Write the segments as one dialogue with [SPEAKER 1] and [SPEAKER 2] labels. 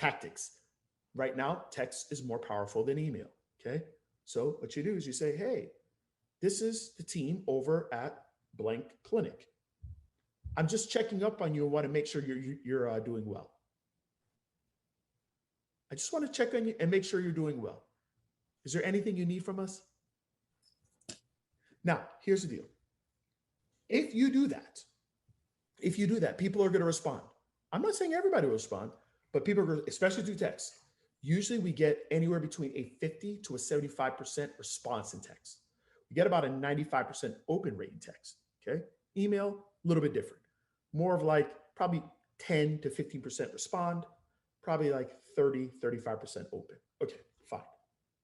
[SPEAKER 1] tactics. Right now, text is more powerful than email, okay? So what you do is you say, hey, this is the team over at blank clinic. I'm just checking up on you and want to make sure you're doing well. I just want to check on you and make sure you're doing well. Is there anything you need from us? Now, here's the deal. If you do that, people are going to respond. I'm not saying everybody will respond, but people are going to, especially through text. Usually we get anywhere between a 50 to a 75% response in text. We get about a 95% open rate in text, okay? Email, a little bit different. More of like probably 10 to 15% respond, probably like 30, 35% open. Okay, fine.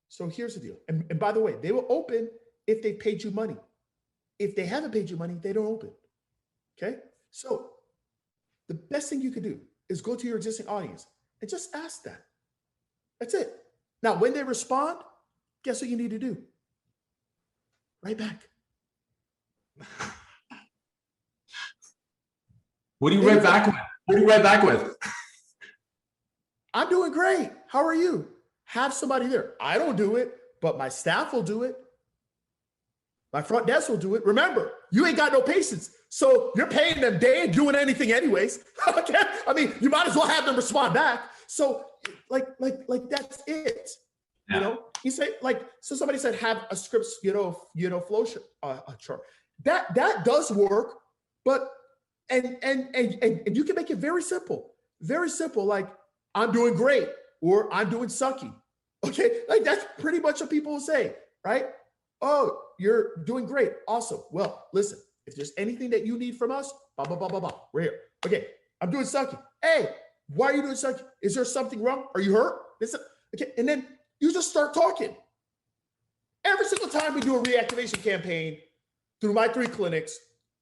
[SPEAKER 1] So here's the deal. And by the way, they will open if they paid you money. If they haven't paid you money, they don't open, okay? So the best thing you could do is go to your existing audience and just ask that. That's it. Now, when they respond, guess what you need to do? Right back.
[SPEAKER 2] What do you write back with? What do you write back with?
[SPEAKER 1] I'm doing great. How are you? Have somebody there. I don't do it, but my staff will do it. My front desk will do it. Remember, you ain't got no patience. So you're paying them. They ain't doing anything anyways. Okay? I mean, you might as well have them respond back. So like that's it. Yeah. You know, you say so somebody said have a scripts, flow chart. That does work, but and you can make it very simple. Like I'm doing great or I'm doing sucky. Okay, like that's pretty much what people will say, right? Oh, you're doing great, awesome. Well, listen, if there's anything that you need from us, blah blah blah blah blah. We're here. Okay, I'm doing sucky. Hey, why are you doing sucky? Is there something wrong? Are you hurt? Okay, and then you just start talking. Every single time we do a reactivation campaign through my 3 clinics,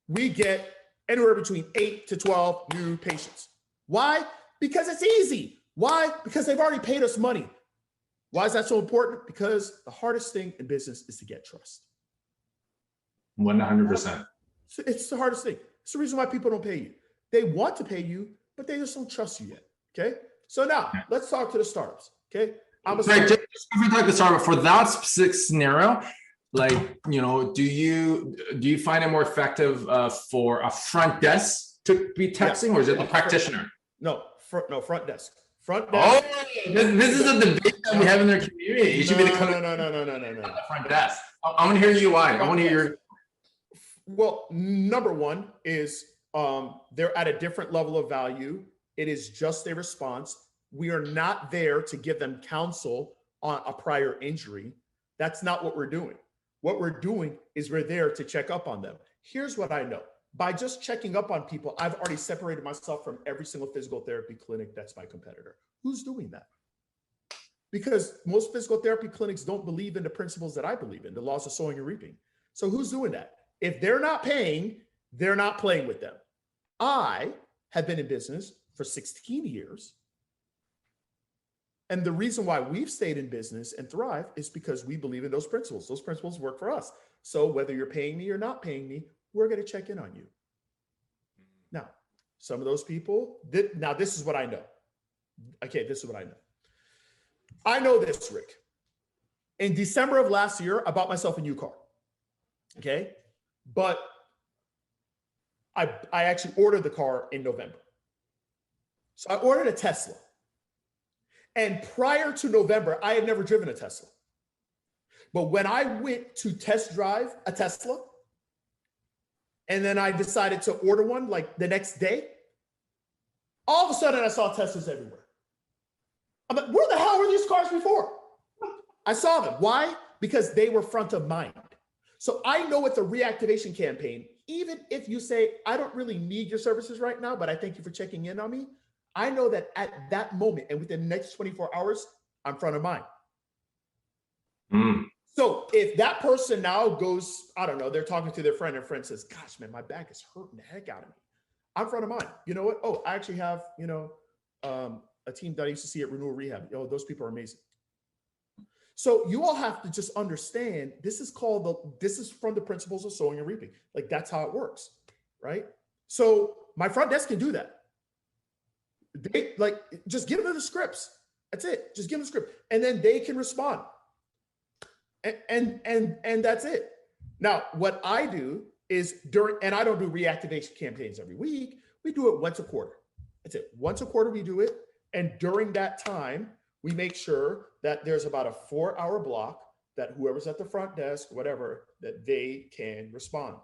[SPEAKER 1] we get anywhere between 8 to 12 new patients. Why? Because it's easy. Why? Because they've already paid us money. Why is that so important? Because the hardest thing in business is to get trust.
[SPEAKER 2] 100%.
[SPEAKER 1] It's the hardest thing. It's the reason why people don't pay you. They want to pay you, but they just don't trust you yet. Okay. So now let's talk to the startups. Okay.
[SPEAKER 2] Just before we talk to the startup, for that specific scenario, do you find it more effective for a front desk to be texting, or is it the practitioner?
[SPEAKER 1] No, front desk. Front desk.
[SPEAKER 2] Oh, this is a debate that we have in their community. You should be the front desk. I want to hear you why. I want to hear your.
[SPEAKER 1] Well, number one is they're at a different level of value. It is just a response. We are not there to give them counsel on a prior injury. That's not what we're doing. What we're doing is we're there to check up on them. Here's what I know. By just checking up on people, I've already separated myself from every single physical therapy clinic that's my competitor. Who's doing that? Because most physical therapy clinics don't believe in the principles that I believe in, the laws of sowing and reaping. So who's doing that? If they're not paying, they're not playing with them. I have been in business for 16 years. And the reason why we've stayed in business and thrive is because we believe in those principles. Those principles work for us. So whether you're paying me or not paying me, we're going to check in on you. Now, some of those people, now this is what I know. Okay, this is what I know. I know this, Rick. In December of last year, I bought myself a new car. Okay, but I actually ordered the car in November. So I ordered a Tesla. And prior to November, I had never driven a Tesla. But when I went to test drive a Tesla, and then I decided to order one like the next day, all of a sudden I saw Teslas everywhere. I'm like, where the hell were these cars before? I saw them. Why? Because they were front of mind. So I know with the reactivation campaign, even if you say, I don't really need your services right now, but I thank you for checking in on me, I know that at that moment and within the next 24 hours, I'm front of mind. So if that person now goes, I don't know, they're talking to their friend and friend says, gosh, man, my back is hurting the heck out of me. I'm front of mind. You know what? Oh, I actually have, a team that I used to see at Renewal Rehab. Those people are amazing. So you all have to just understand, this is from the principles of sowing and reaping. Like that's how it works, right? So my front desk can do that. They like, just give them the scripts. That's it. Just give them the script, and then they can respond. And that's it. Now, what I do is and I don't do reactivation campaigns every week. We do it once a quarter. That's it. Once a quarter we do it, and during that time, we make sure that there's about a 4-hour block that whoever's at the front desk, whatever, that they can respond,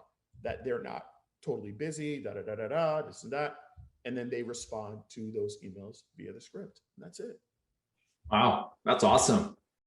[SPEAKER 1] that they're not totally busy, this and that. And then they respond to those emails via the script. And that's it.
[SPEAKER 2] Wow, that's awesome.